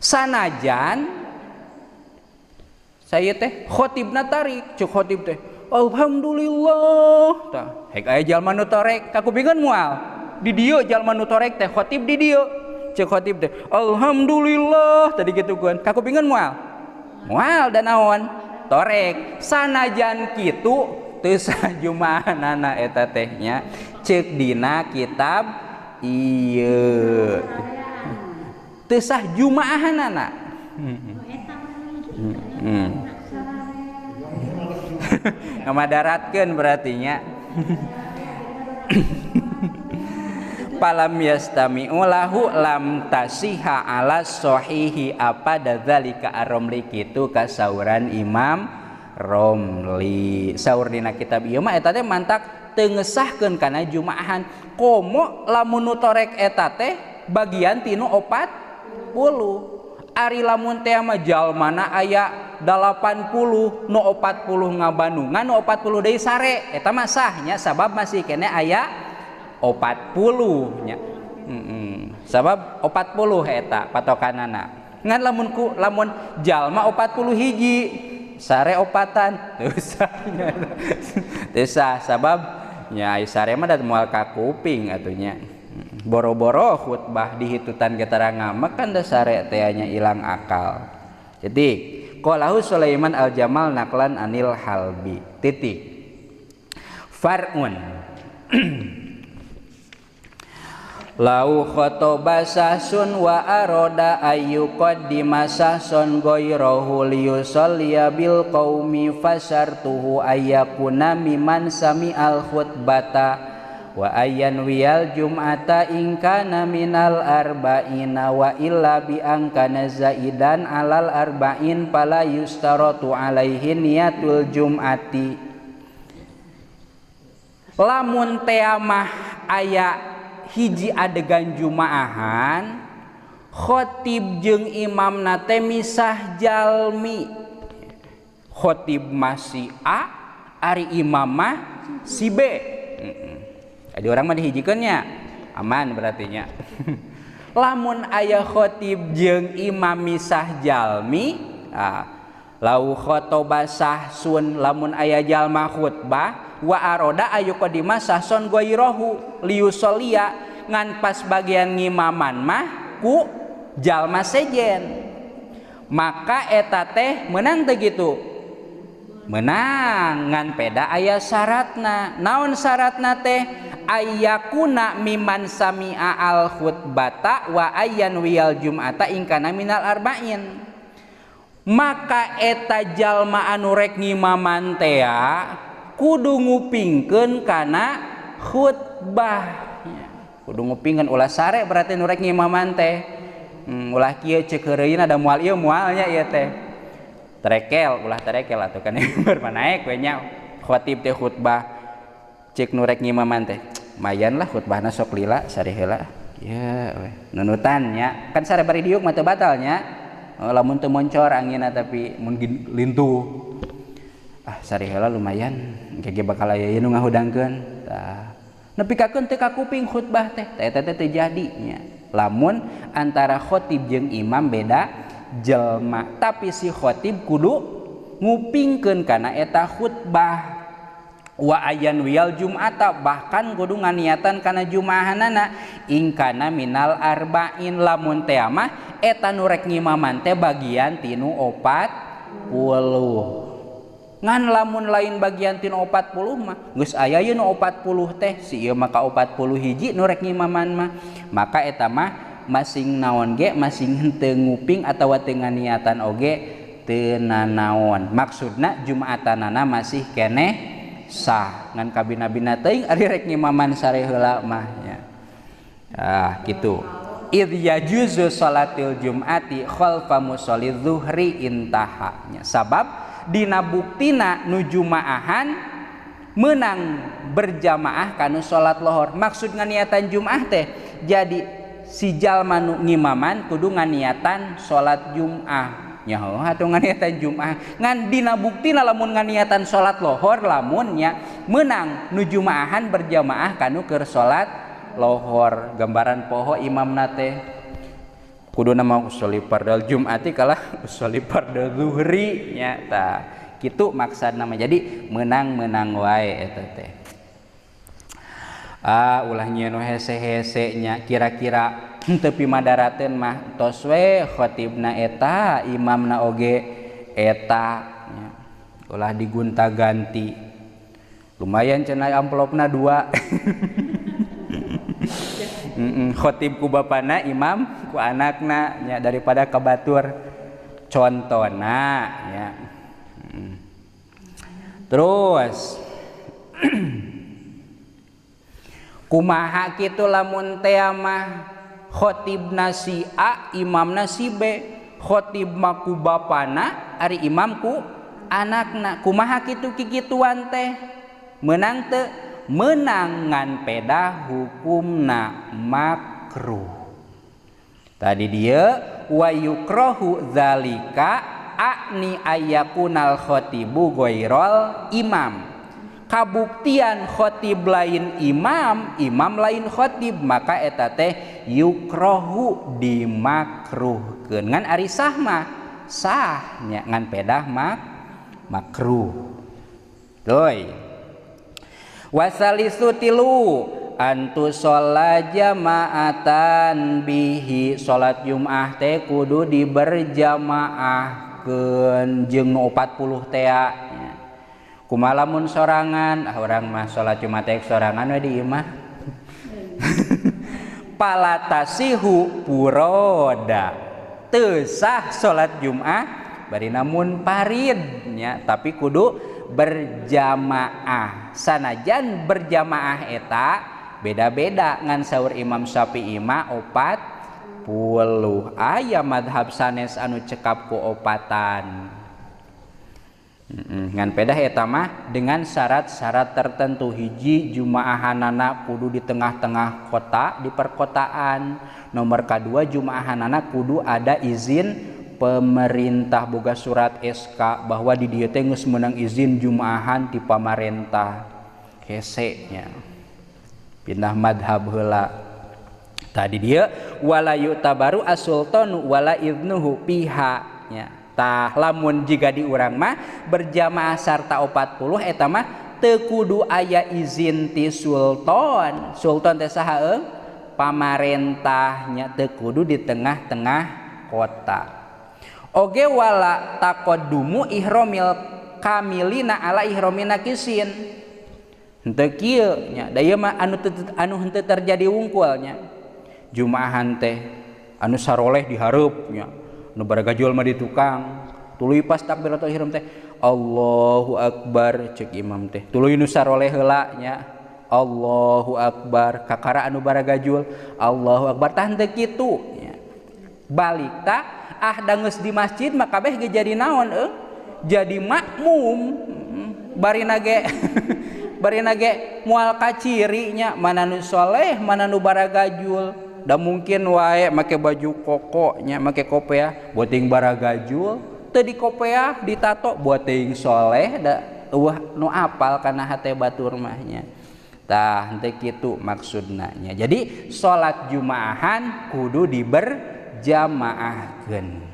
sanajan saya teh khotibna tarik cuk khotib teh alhamdulillah tah hek aya jalma nu torek kakupingan moal di dieu jalma nu torek teh khotib di dieu cuk khotib teh alhamdulillah tadi gitu kan kakupingan moal dan naon torek sanajan kitu teu sajumahanana eta teh nya ceuk dina kitab ieu teu sajumaahanana ngamadaratkeun berarti nya palam yastami'u lahu lam tasiha ala sahihi apa dadzalika ar-Romli kitu kasauran Imam Romli saur dina kitab ieu mah eta teh mantak teu ngesahkeun kana jumaahan komo lamun nu torek eta teh bagian tinu 40 ari lamun teh mah jalmana aya 80 nu 40 ngabandungan nu 40 deui sare eta mah sahnya sabab masih kene aya 40 nya sabab 40 eta patokanana ngan lamun jalma 40 hiji sare opatan teu sah sabab nya sare mah da moal ka kuping atunya boro-boro khutbah dihitutan keterangan makan da sare teh nya ilang akal jadi qalahu Sulaiman al-Jamal naqlan anil Halbi titik far'un lau khotoba sahsun wa aroda ayyuqaddima sahsun ghairahu liyusalliya bil qaumi fasartuhu ayyakuna miman sami'al khutbata wa ayyan wiyal jum'ata in kana minal arba'ina wa illa bi angkana zaidan alal arba'in fala yustaratu alaihi niyatul jum'ati lamun teamah aya hiji adegan jumaahan khotib jeung imamna teh misah jalmi khotib masih A ari imam mah si B adi urang mah dihijikeunnya aman berarti nya lamun aya khotib jeung imam misah jalmi lau khotoba sahsun lamun aya jalma khutbah wa aroda ayyuqaddima sahsun ghairahu liyusollia ngan pas bagian ngimaman mah ku jalma sejen maka eta teh meunang teh gitu meunang ngan peda aya syaratna naon syaratna teh ayyakuna miman sami'a al khutbata wa ayyan wiyal jum'ata in kana minal arba'in maka eta jalma anu rek ngimaman teh kudu ngupingkeun kana khutbah kudu ngupingkeun ulah sare berarti nu rek ngimaman teh ulah kieu ceuk heureuyna da moal ieu moalnya ieu teh terekel ulah terekel atuh kan bermanaek we nya khatib teh khutbah ceuk nu rek ngimaman teh mayan lah khutbahna sok lila sare heula ya we nunutan nya kan sare bari diuk mah teu batal nya lamun teu moncor anginna tapi mun lintuh sari heula lumayan gege bakal aya nu ngahudangkeun tah nepikakeun teu ka kuping khutbah teh eta teh teu jadi nya lamun antara khatib jeung imam beda jelma tapi si khatib kudu ngupingkeun kana eta khutbah wa ayyan wiyal jum'ata bahkan kudu nganiatan kana jumaahanana in kana minal arba'in lamun teh mah eta nu rek ngimaman teh bagian tinu 40 ngan lamun lain bagian tinu 40 mah geus aya ye nu 40 teh si ieu maka 40 hiji nu rek ngimaman mah maka eta mah masing naon ge masing teu nguping atawa teu nganiatan oge teu nanaon maksudna jumaatanana masih keneh sah ngan kabina-bina teuing ari rek ngimaman sare heula mah nya kitu id yajuzu salatil jum'ati khalfa musholli dzuhri intaha nya sabab dina buktina nu jumaahan menang berjamaah kanu salat lohor maksud nganiatan jumaah teh jadi si jalma nu ngimaman kudu nganiatan salat jumaah nyaho atuh nganiatan jumaah ngan dina buktina lamun nganiatan salat lohor lamunnya menang nu jumaahan berjamaah kanu keur salat lohor gambaran poho imamna teh kudu nama usolli fardal jum'ati kalah usolli fardal zuhri nya tah kitu maksud nama. Jadi menang-menang wae eta teh. Ulah nyieun hese-hese nya kira-kira teu pimadarateun mah tos we khatibna eta imamna oge eta nya. Ulah digunta-ganti. Lumayan cenah amplopna 2. Khatib ku bapana, imam ku anakna nya daripada kabatur contona ya. Terus kumaha kitu lamun teh mah khatibna si A imamna si B, khatib mah ku bapana ari imam ku anakna, kumaha kitu kikituan teh menang teu? Menang ngan peda hukumna makruh. Tadi dia wa yukrahu zalika akni ayakunal khatibu ghairul imam. Kabuktian khatib lain imam, imam lain khatib, maka eta teh yukrahu dimakruhkeun. Ngan ari sah mah sah nya, ngan pedah makruh. Doi. Wasalisu tilu antu sholat jamaatan bihi, sholat Jum'ah teh kudu diberjamaahkeun jeung 40 teh. Kumaha lamun sorangan? Urang mah sholat Jumat teh sorangan we di imah. Palatasihu puroda. Teu sah sholat Jum'ah bari namun parid nya, tapi kudu berjamaah. Sanajan berjamaah eta beda-beda ngan saur Imam Syafi'i mah 40. Aya madhab sanes anu cekap ku opatan. Ngan pedah eta mah dengan syarat-syarat tertentu. Hiji, jumaahanana kudu di tengah-tengah kota, di perkotaan. Nomor kedua, jumaahanana kudu ada izin pemerintah, boga surat SK bahwa di dieu teh geus meunang izin jumaahan ti pamarentah. Hese nya. Pindah madhab heula. Tadi dia wala yu'tabaru as-sultanu wala idnuhu piha nya. Tah lamun jiga di urang mah berjamaah sarta 40 eta mah teu kudu aya izin ti sultan. Sultan teh saha? Pamarentahnya, teu kudu di tengah-tengah kota. Oge wala taqaddumu ihramil kamilina ala ihramina kisin. Henteu kieu nya, da ieu mah anu henteu terjadi wungkul nya. Jumaahan teh anu saroleh di hareup nya. Nu baragajul mah di tukang. Tuluy pas takbiratul ihram teh Allahu akbar ceuk imam teh. Tuluy nu saroleh heula nya. Allahu akbar. Kakara anu baragajul Allahu akbar, tah henteu kitu nya. Balik tah da geus di masjid mah kabeh ge jadi naon jadi makmum. Barina ge moal kaciri nya, mana nu soleh mana nu baragajul. Da mungkin wae make baju koko nya, make kopiah beuting baragajul, teu di kopiah ditato beuting soleh da eueuh nu apal kana hate batur mah nya. Tah henteu kitu maksudna nya. Jadi salat Jumaahan kudu diberjamaahkeun.